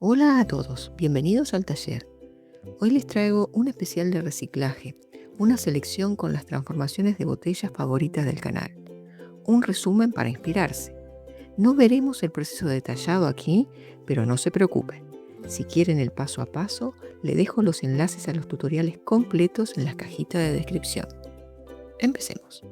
Hola a todos, bienvenidos al taller. Hoy les traigo un especial de reciclaje, una selección con las transformaciones de botellas favoritas del canal, un resumen para inspirarse. No veremos el proceso detallado aquí, pero no se preocupen. Si quieren el paso a paso, le dejo los enlaces a los tutoriales completos en la cajita de descripción. Empecemos.